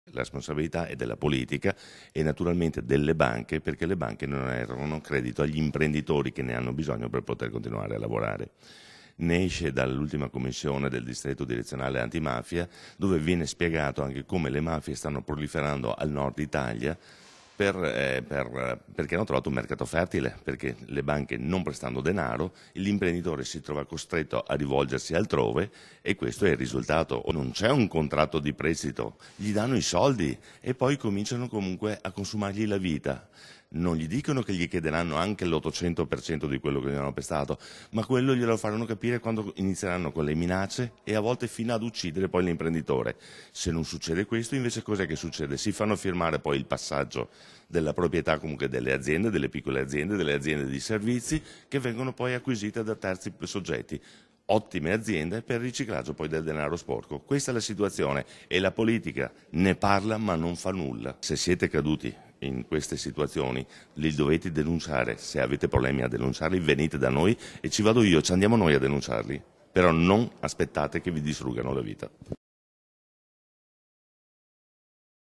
La responsabilità è della politica e naturalmente delle banche, perché le banche non erano credito agli imprenditori che ne hanno bisogno per poter continuare a lavorare. Ne esce dall'ultima commissione del distretto direzionale antimafia, dove viene spiegato anche come le mafie stanno proliferando al nord Italia perché hanno trovato un mercato fertile, perché le banche non prestando denaro, l'imprenditore si trova costretto a rivolgersi altrove e questo è il risultato. Non c'è un contratto di prestito, gli danno i soldi e poi cominciano comunque a consumargli la vita. Non gli dicono che gli chiederanno anche l'800% di quello che gli hanno prestato, ma quello glielo faranno capire quando inizieranno con le minacce e a volte fino ad uccidere poi l'imprenditore. Se non succede questo, invece cos'è che succede? Si fanno firmare poi il passaggio della proprietà comunque delle aziende, delle piccole aziende, delle aziende di servizi che vengono poi acquisite da terzi soggetti. Ottime aziende per il riciclaggio poi del denaro sporco. Questa è la situazione e la politica ne parla ma non fa nulla. Se siete caduti in queste situazioni li dovete denunciare, se avete problemi a denunciarli venite da noi e ci vado io, ci andiamo noi a denunciarli, però non aspettate che vi distrugano la vita.